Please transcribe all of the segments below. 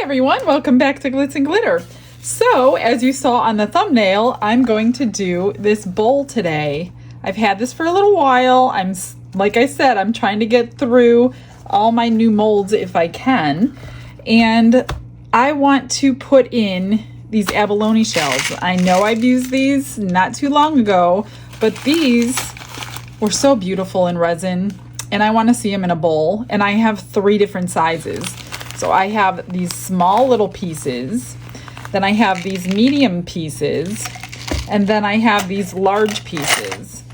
everyone, welcome back to Glitz and Glitter. So, as you saw on the thumbnail, I'm going to do this bowl today. I've had this for a little while. Like I said, I'm trying to get through all my new molds if I can. And I want to put in these abalone shells. I know I've used these not too long ago, but these were so beautiful in resin, and I want to see them in a bowl. And I have 3 different sizes. So I have these small little pieces, then I have these medium pieces, and then I have these large pieces.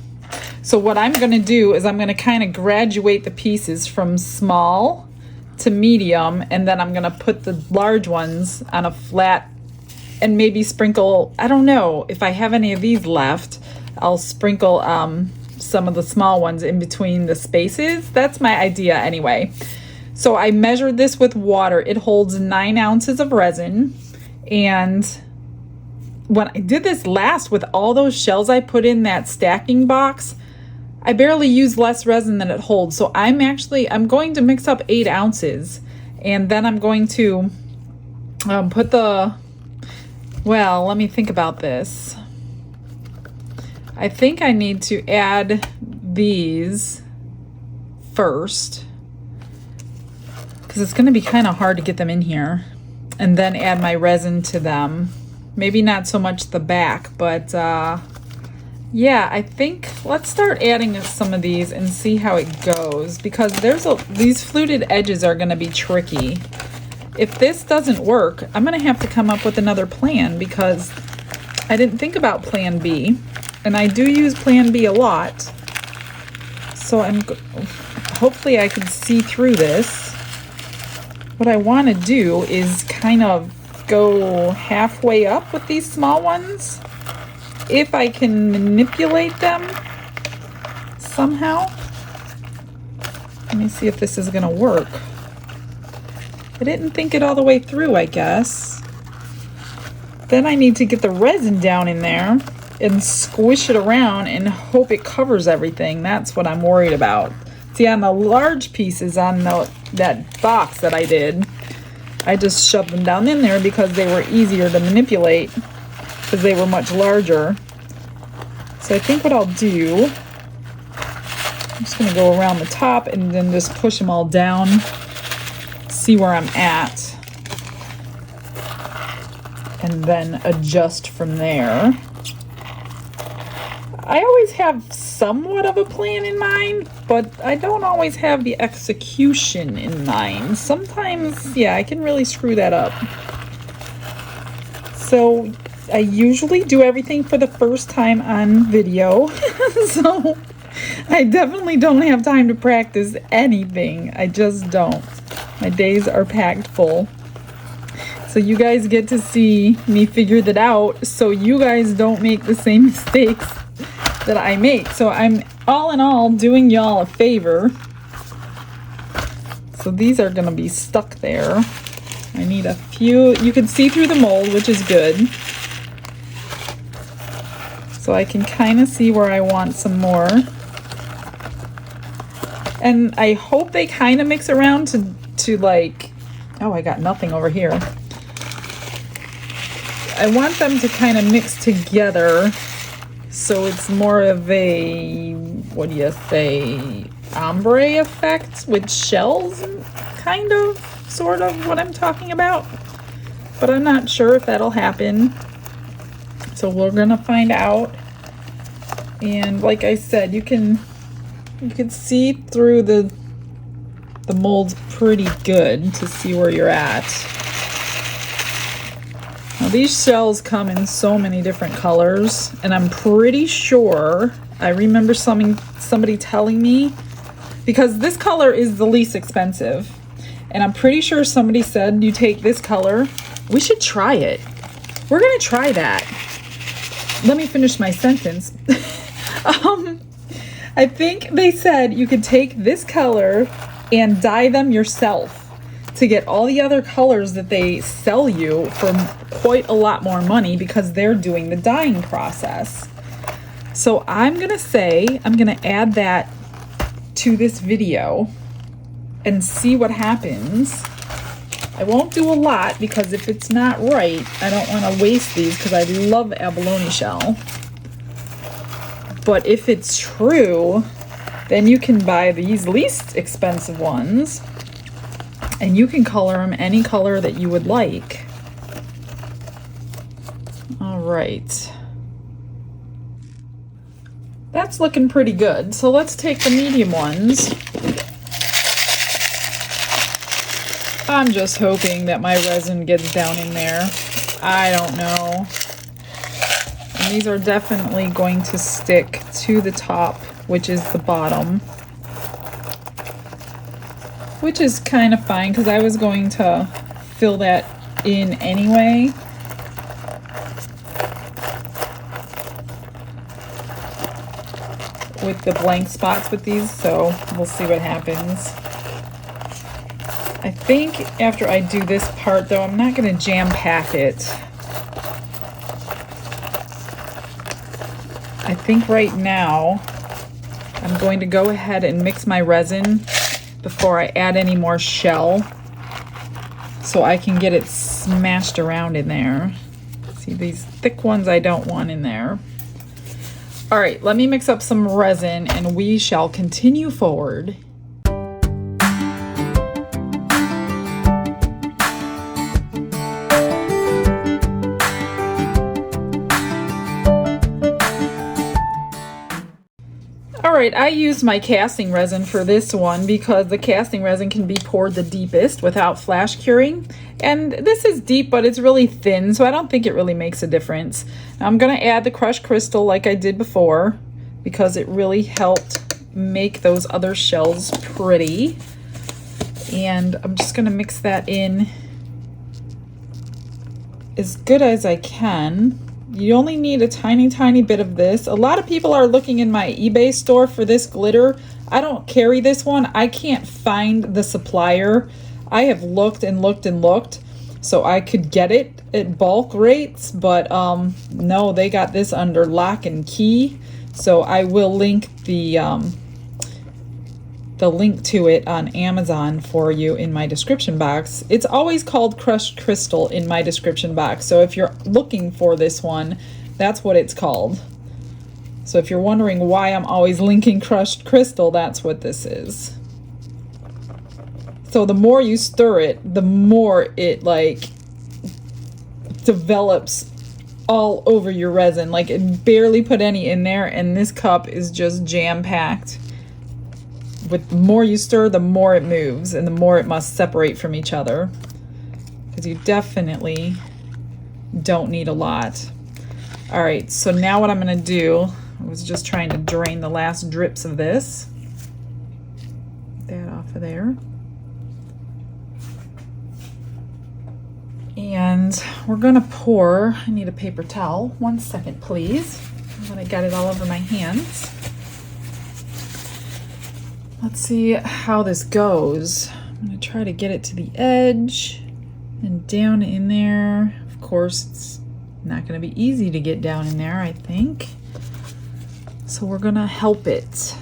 So what I'm going to do is I'm going to kind of graduate the pieces from small to medium, and then I'm going to put the large ones on a flat and maybe sprinkle, I don't know, if I have any of these left, I'll sprinkle some of the small ones in between the spaces. That's my idea anyway. So I measured this with water. It holds 9 ounces of resin. And when I did this last with all those shells I put in that stacking box, I barely used less resin than it holds. So I'm going to mix up 8 ounces. And then I'm going to put well, let me think about this. I think I need to add these first, because it's going to be kind of hard to get them in here, and then add my resin to them. Maybe not so much the back, but yeah, I think let's start adding some of these and see how it goes, because these fluted edges are going to be tricky. If this doesn't work, I'm going to have to come up with another plan, because I didn't think about plan B, and I do use plan B a lot. So hopefully I can see through this. What I want to do is kind of go halfway up with these small ones, if I can manipulate them somehow. Let me see if this is going to work. I didn't think it all the way through, I guess. Then I need to get the resin down in there and squish it around and hope it covers everything. That's what I'm worried about. See, on the large pieces on that box that I did, I just shoved them down in there because they were easier to manipulate, because they were much larger. So I think what I'll do, I'm just going to go around the top and then just push them all down, see where I'm at, and then adjust from there. I always have somewhat of a plan in mind, but I don't always have the execution in mind. Sometimes, yeah, I can really screw that up. So I usually do everything for the first time on video. So I definitely don't have time to practice anything. I just don't. My days are packed full. So you guys get to see me figure that out, so you guys don't make the same mistakes that I make. So I'm all in all doing y'all a favor. So these are gonna be stuck there. I need a few. You can see through the mold, which is good. So I can kind of see where I want some more. And I hope they kind of mix around to like, oh, I got nothing over here. I want them to kind of mix together, so it's more of a, what do you say, ombre effect with shells, kind of, sort of what I'm talking about. But I'm not sure if that'll happen. So we're gonna find out. And like I said, you can see through the molds pretty good to see where you're at. Now these shells come in so many different colors, and I'm pretty sure, I remember somebody telling me, because this color is the least expensive, and I'm pretty sure somebody said you take this color. We should try it. We're gonna try that. Let me finish my sentence. I think they said you could take this color and dye them yourself to get all the other colors that they sell you for quite a lot more money, because they're doing the dyeing process. So I'm gonna add that to this video and see what happens. I won't do a lot because if it's not right, I don't want to waste these because I love abalone shell. But if it's true, then you can buy these least expensive ones and you can color them any color that you would like. All right. That's looking pretty good. So let's take the medium ones. I'm just hoping that my resin gets down in there. I don't know. And these are definitely going to stick to the top, which is the bottom. Which is kind of fine because I was going to fill that in anyway. With the blank spots with these, so we'll see what happens. I think after I do this part though, I'm not going to jam pack it. I think right now I'm going to go ahead and mix my resin before I add any more shell so I can get it smashed around in there. See, these thick ones I don't want in there. All right, let me mix up some resin and we shall continue forward. All right, I used my casting resin for this one because the casting resin can be poured the deepest without flash curing. And this is deep, but it's really thin, so I don't think it really makes a difference. Now I'm gonna add the crushed crystal like I did before because it really helped make those other shells pretty. And I'm just gonna mix that in as good as I can. You only need a tiny, tiny bit of this. A lot of people are looking in my eBay store for this glitter. I don't carry this one. I can't find the supplier. I have looked and looked and looked so I could get it at bulk rates, but no, they got this under lock and key. So I will link the link to it on Amazon for you in my description box. It's always called crushed crystal in my description box. So if you're looking for this one, that's what it's called. So if you're wondering why I'm always linking crushed crystal, that's what this is. So the more you stir it, the more it like develops all over your resin. Like it barely put any in there and this cup is just jam-packed. With the more you stir, the more it moves and the more it must separate from each other. Because you definitely don't need a lot. All right, so now what I'm gonna do, I was just trying to drain the last drips of this. Get that off of there. And we're gonna pour, I need a paper towel. 1 second, please. I'm gonna get it all over my hands. Let's see how this goes. I'm gonna try to get it to the edge and down in there. Of course, it's not gonna be easy to get down in there, I think. So we're gonna help it.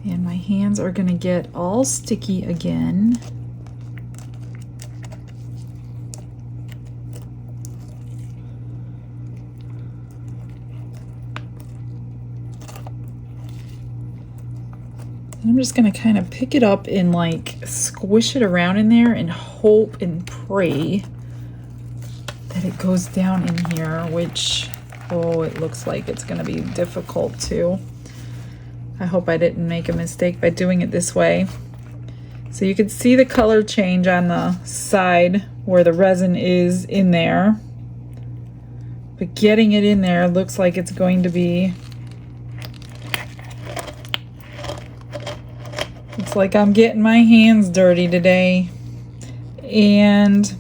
And my hands are gonna get all sticky again. And I'm just gonna kind of pick it up and like squish it around in there and hope and pray that it goes down in here, which, oh, it looks like it's gonna be difficult too. I hope I didn't make a mistake by doing it this way. So you can see the color change on the side where the resin is in there. But getting it in there looks like it's going to be... It's like I'm getting my hands dirty today. And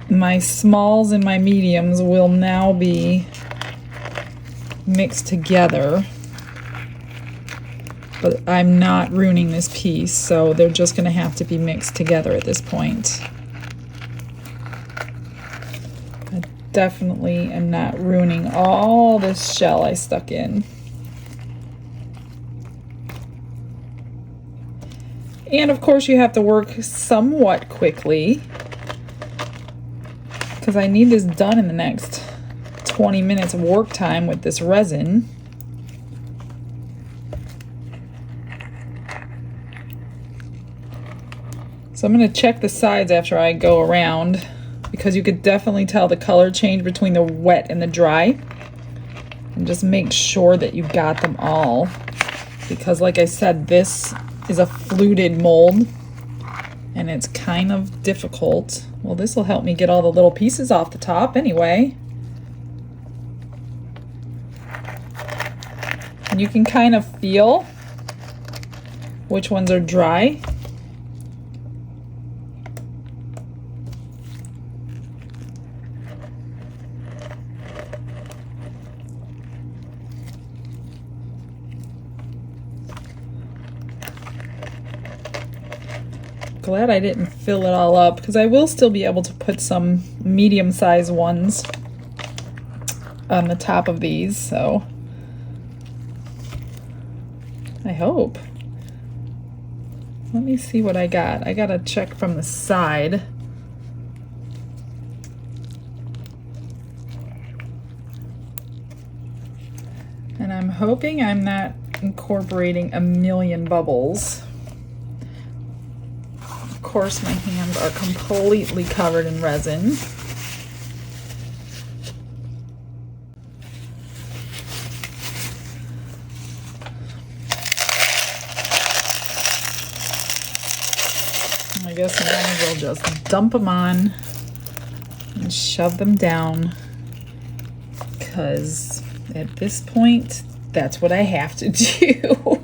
my smalls and my mediums will now be mixed together, but I'm not ruining this piece, so they're just going to have to be mixed together at this point. definitely am not ruining all this shell I stuck in. And of course you have to work somewhat quickly because I need this done in the next 20 minutes of work time with this resin. So I'm going to check the sides after I go around because you could definitely tell the color change between the wet and the dry. And just make sure that you got them all because like I said, this is a fluted mold and it's kind of difficult. Well, this will help me get all the little pieces off the top anyway. And you can kind of feel which ones are dry. Glad I didn't fill it all up because I will still be able to put some medium-sized ones on the top of these, so I hope. Let me see what I got. I gotta check from the side. And I'm hoping I'm not incorporating a million bubbles. Of course, my hands are completely covered in resin. I guess I might as well just dump them on and shove them down because at this point, that's what I have to do.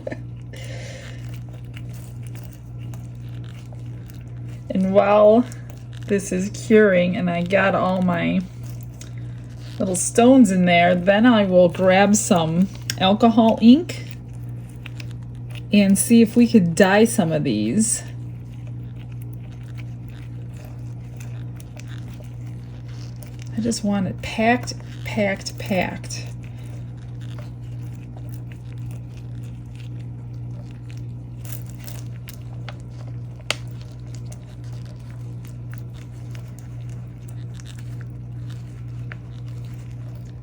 And while this is curing and I got all my little stones in there, then I will grab some alcohol ink and see if we could dye some of these. I just want it packed, packed, packed.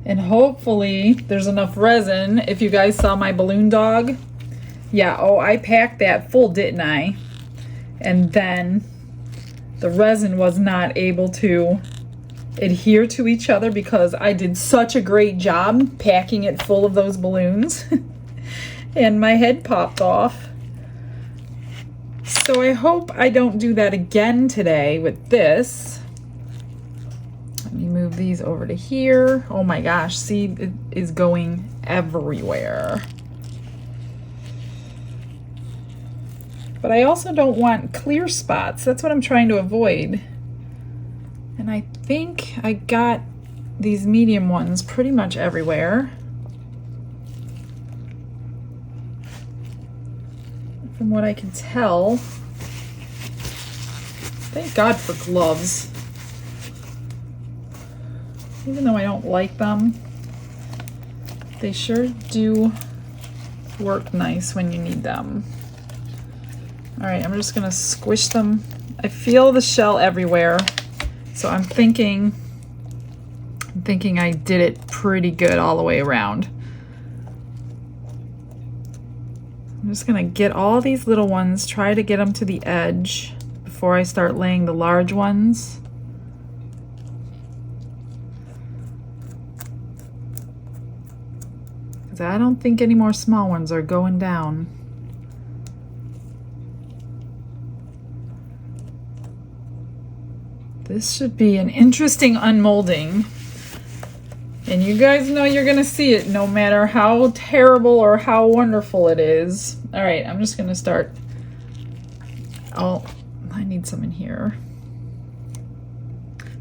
And hopefully there's enough resin. If you guys saw my balloon dog, yeah, oh, I packed that full, didn't I? And then the resin was not able to adhere to each other because I did such a great job packing it full of those balloons. And my head popped off. So I hope I don't do that again today with this. Let me move these over to here. Oh my gosh, see, it is going everywhere. But I also don't want clear spots. That's what I'm trying to avoid. And I think I got these medium ones pretty much everywhere. From what I can tell. Thank God for gloves. Even though I don't like them, they sure do work nice when you need them. All right, I'm just gonna squish them. I feel the shell everywhere, so I'm thinking I did it pretty good all the way around. I'm just gonna get all these little ones, try to get them to the edge before I start laying the large ones. Because I don't think any more small ones are going down. This should be an interesting unmolding. And you guys know you're gonna see it no matter how terrible or how wonderful it is. All right, I'm just gonna start. Oh, I need some in here.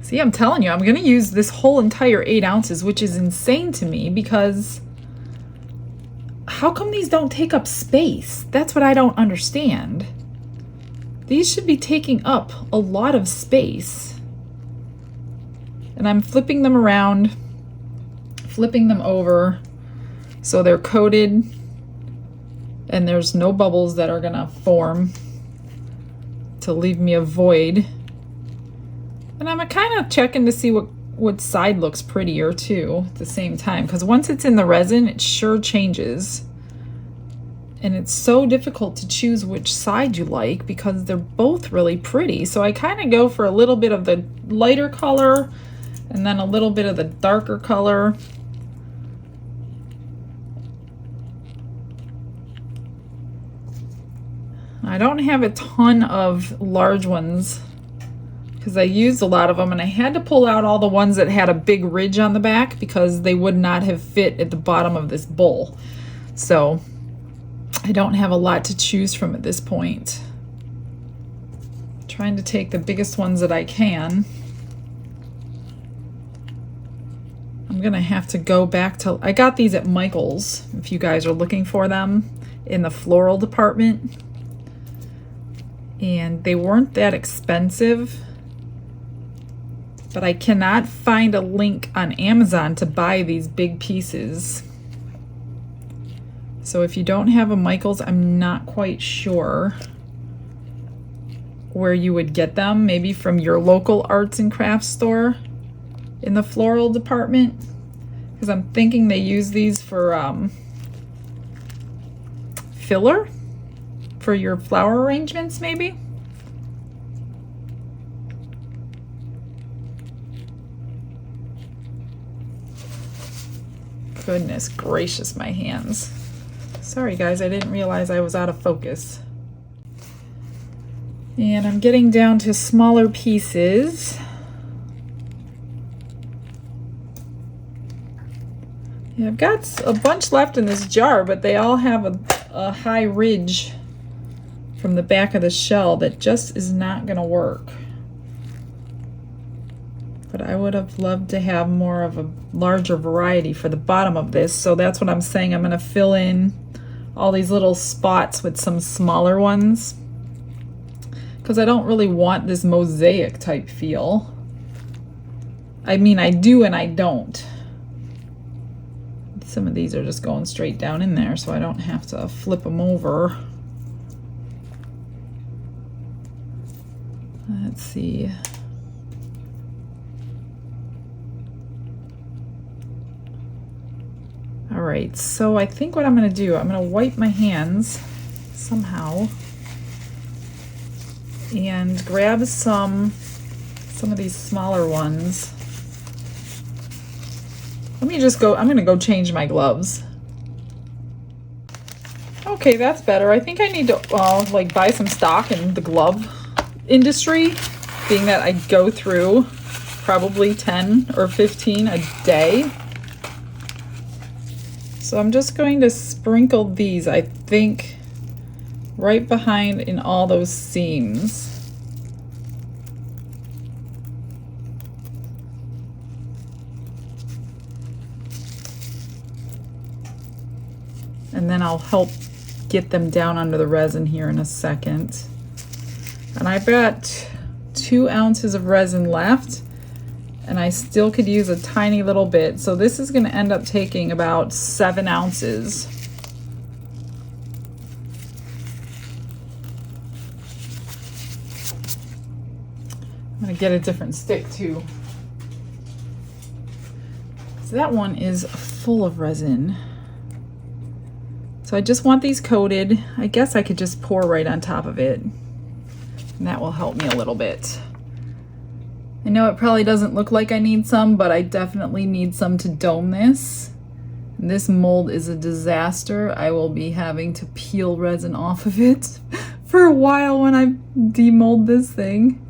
See, I'm telling you, I'm gonna use this whole entire 8 ounces, which is insane to me because how come these don't take up space? That's what I don't understand. These should be taking up a lot of space. And I'm flipping them around, flipping them over so they're coated and there's no bubbles that are gonna form to leave me a void. And I'm kind of checking to see what side looks prettier too at the same time, because once it's in the resin, it sure changes. And it's so difficult to choose which side you like because they're both really pretty. So I kind of go for a little bit of the lighter color and then a little bit of the darker color. I don't have a ton of large ones because I used a lot of them, and I had to pull out all the ones that had a big ridge on the back because they would not have fit at the bottom of this bowl. So I don't have a lot to choose from at this point. I'm trying to take the biggest ones that I can. I'm gonna have to go back to, I got these at Michael's if you guys are looking for them in the floral department. And they weren't that expensive, but I cannot find a link on Amazon to buy these big pieces. So if you don't have a Michael's, I'm not quite sure where you would get them. Maybe from your local arts and crafts store in the floral department, because I'm thinking they use these for filler for your flower arrangements, maybe. Goodness gracious, my hands. Sorry guys, I didn't realize I was out of focus. And I'm getting down to smaller pieces. Yeah, I've got a bunch left in this jar, but they all have a high ridge from the back of the shell that just is not gonna work. But I would have loved to have more of a larger variety for the bottom of this, so that's what I'm saying. I'm gonna fill in all these little spots with some smaller ones because I don't really want this mosaic type feel. I mean, I do and I don't. Some of these are just going straight down in there, so I don't have to flip them over. Let's see. All right, so I think what I'm gonna do, I'm gonna wipe my hands somehow and grab some of these smaller ones. Let me just go, I'm gonna go change my gloves. Okay, that's better. I think I need to like buy some stock in the glove industry, being that I go through probably 10 or 15 a day. So I'm just going to sprinkle these, I think, right behind in all those seams. And then I'll help get them down under the resin here in a second. And I've got 2 ounces of resin left, and I still could use a tiny little bit. So this is gonna end up taking about 7 ounces. I'm gonna get a different stick too. So that one is full of resin. So I just want these coated. I guess I could just pour right on top of it, and that will help me a little bit. I know it probably doesn't look like I need some, but I definitely need some to dome this. And this mold is a disaster. I will be having to peel resin off of it for a while when I demold this thing.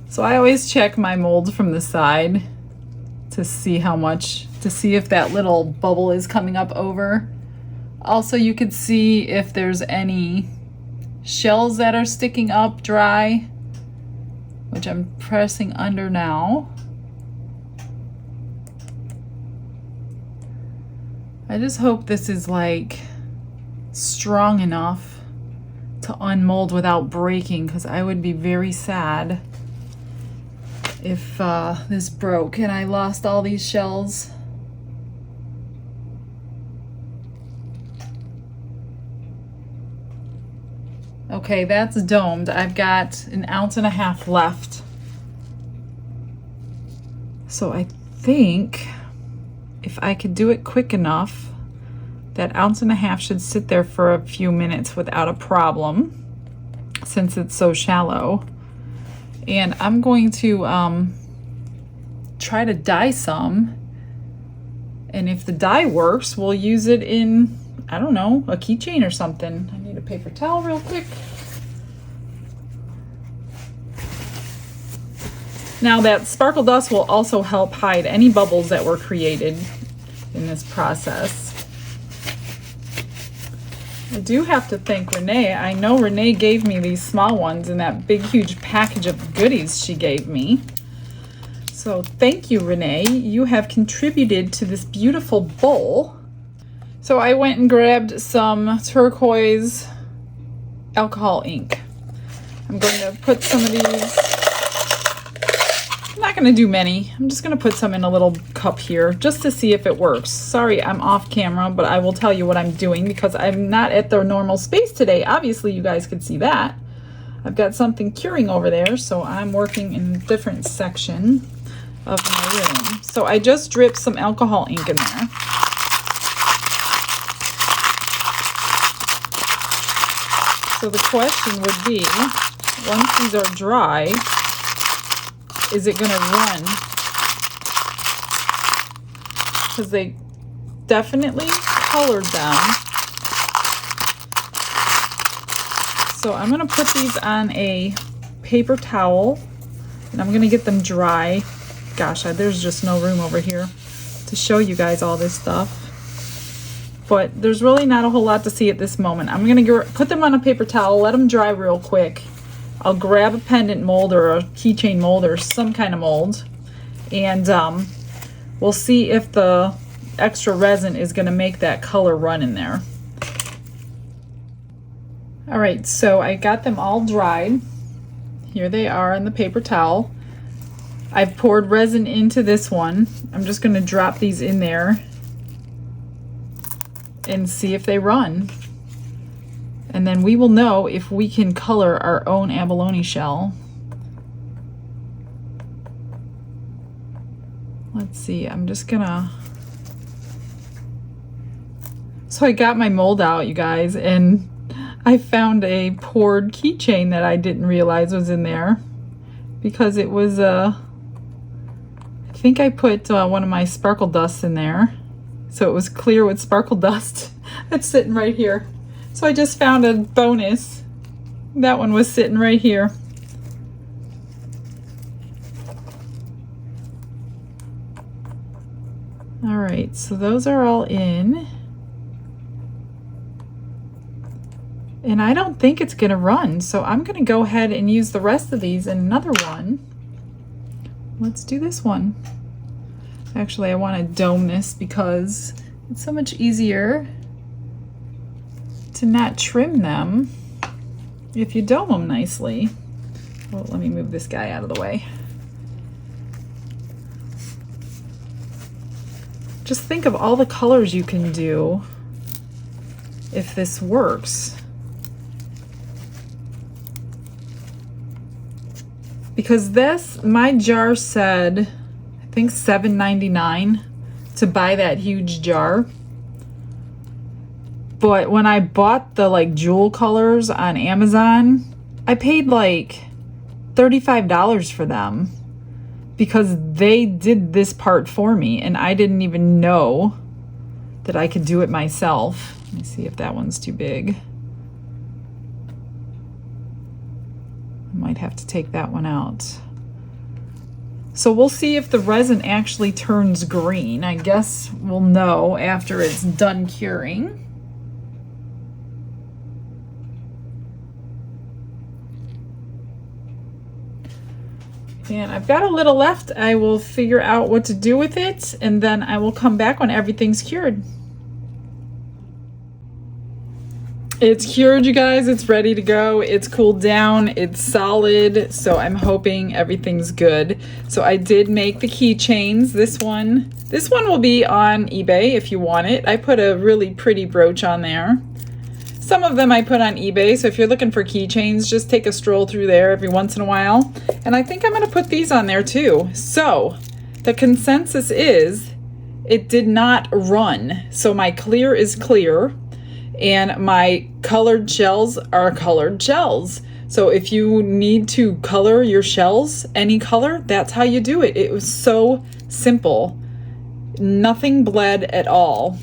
So I always check my molds from the side to see how much, to see if that little bubble is coming up over. Also, you could see if there's any shells that are sticking up dry, which I'm pressing under now. I just hope this is like strong enough to unmold without breaking, because I would be very sad if this broke and I lost all these shells. Okay, that's domed. I've got 1.5 ounces left. So I think if I could do it quick enough, that 1.5 ounces should sit there for a few minutes without a problem, since it's so shallow. And I'm going to try to dye some. And if the dye works, we'll use it in, I don't know, a keychain or something. I need a paper towel real quick. Now that sparkle dust will also help hide any bubbles that were created in this process. I do have to thank Renee. I know Renee gave me these small ones in that big, huge package of goodies she gave me. So thank you, Renee. You have contributed to this beautiful bowl. So I went and grabbed some turquoise alcohol ink. I'm going to put some of these. I'm not going to do many. I'm just going to put some in a little cup here just to see if it works. Sorry, I'm off camera, but I will tell you what I'm doing because I'm not at the normal space today. Obviously, you guys could see that. I've got something curing over there, so I'm working in a different section of my room. So I just dripped some alcohol ink in there. So the question would be, once these are dry, is it going to run? Because they definitely colored them. So I'm going to put these on a paper towel and I'm going to get them dry. Gosh, there's just no room over here to show you guys all this stuff. But there's really not a whole lot to see at this moment. I'm going to put them on a paper towel, let them dry real quick. I'll grab a pendant mold or a keychain mold or some kind of mold, and we'll see if the extra resin is going to make that color run in there. All right, so I got them all dried. Here they are in the paper towel. I've poured resin into this one. I'm just going to drop these in there and see if they run. And then we will know if we can color our own abalone shell. Let's see, I'm just gonna... So I got my mold out, you guys, and I found a poured keychain that I didn't realize was in there because it was, I think I put one of my sparkle dusts in there. So it was clear with sparkle dust. That's sitting right here. So I just found a bonus. That one was sitting right here. All right, so those are all in. And I don't think it's gonna run, so I'm gonna go ahead and use the rest of these in another one. Let's do this one. Actually, I wanna dome this because it's so much easier to not trim them if you dome them nicely. Well, let me move this guy out of the way. Just think of all the colors you can do if this works. Because this, my jar said, I think $7.99 to buy that huge jar. But when I bought the like jewel colors on Amazon, I paid like $35 for them because they did this part for me and I didn't even know that I could do it myself. Let me see if that one's too big. I might have to take that one out. So we'll see if the resin actually turns green. I guess we'll know after it's done curing. And I've got a little left. I will figure out what to do with it, and then I will come back when everything's cured. It's cured, you guys. It's ready to go. It's cooled down. It's solid. So I'm hoping everything's good. So I did make the keychains. This one will be on eBay if you want it. I put a really pretty brooch on there. Some of them I put on eBay. So if you're looking for keychains, just take a stroll through there every once in a while. And I think I'm going to put these on there too. So the consensus is it did not run. So my clear is clear. And my colored gels are colored gels. So if you need to color your shells any color, that's how you do it. It was so simple. Nothing bled at all.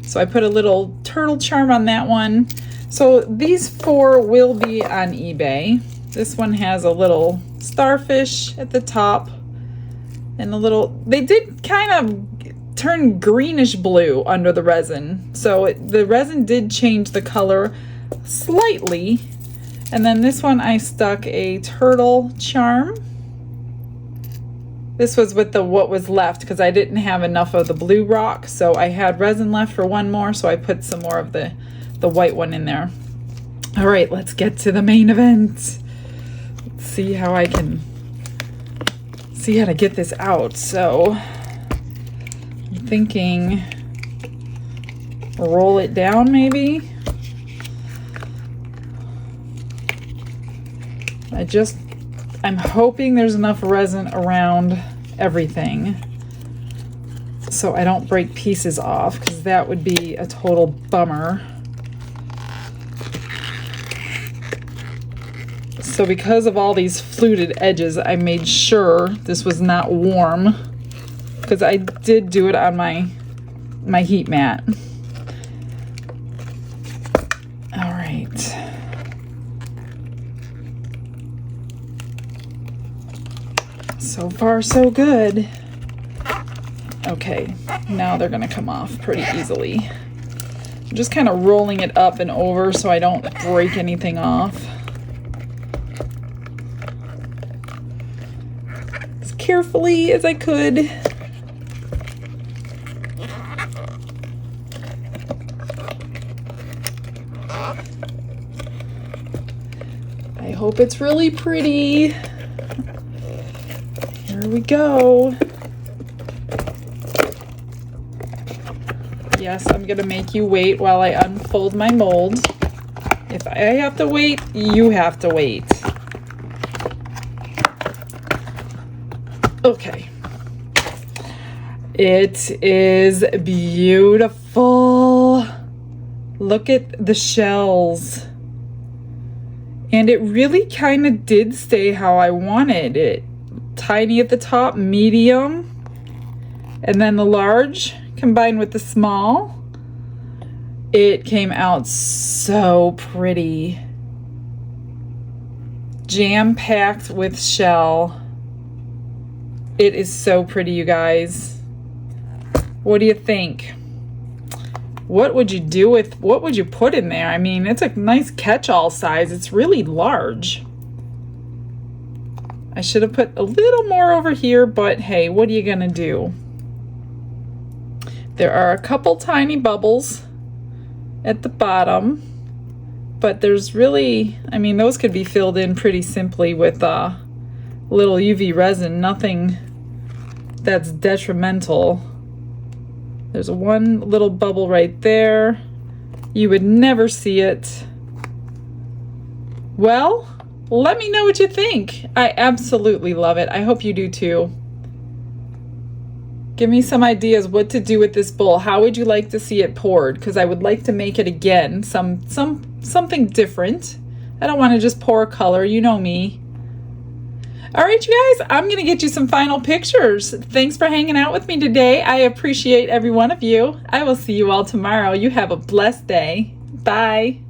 So I put a little turtle charm on that one. So these 4 will be on eBay. This one has a little starfish at the top. And they did kind of turn greenish blue under the resin. So the resin did change the color slightly. And then this one I stuck a turtle charm. This was with what was left because I didn't have enough of the blue rock. So I had resin left for one more. So I put some more of the white one in there. All right, let's get to the main event. Let's see how I can see how to get this out. So thinking roll it down maybe. I'm hoping there's enough resin around everything so I don't break pieces off, because that would be a total bummer. So because of all these fluted edges, I made sure this was not warm, because I did do it on my heat mat. All right. So far, so good. Okay, now they're gonna come off pretty easily. I'm just kind of rolling it up and over so I don't break anything off. As carefully as I could. I hope it's really pretty. Here we go. Yes, I'm gonna make you wait while I unfold my mold. If I have to wait, you have to wait. Okay. It is beautiful. Look at the shells. And it really kind of did stay how I wanted it. Tiny at the top, medium, and then the large combined with the small. It came out so pretty. Jam-packed with shell. It is so pretty, you guys. What do you think? What would you do with, what would you put in there? I mean, it's a nice catch-all size. It's really large. I should have put a little more over here, but hey, what are you gonna do? There are a couple tiny bubbles at the bottom, but there's really, I mean, those could be filled in pretty simply with little UV resin, nothing that's detrimental. There's one little bubble right there. You would never see it. Well, let me know what you think. I absolutely love it. I hope you do too. Give me some ideas what to do with this bowl. How would you like to see it poured? Because I would like to make it again, something different. I don't want to just pour color, you know me. All right, you guys, I'm going to get you some final pictures. Thanks for hanging out with me today. I appreciate every one of you. I will see you all tomorrow. You have a blessed day. Bye.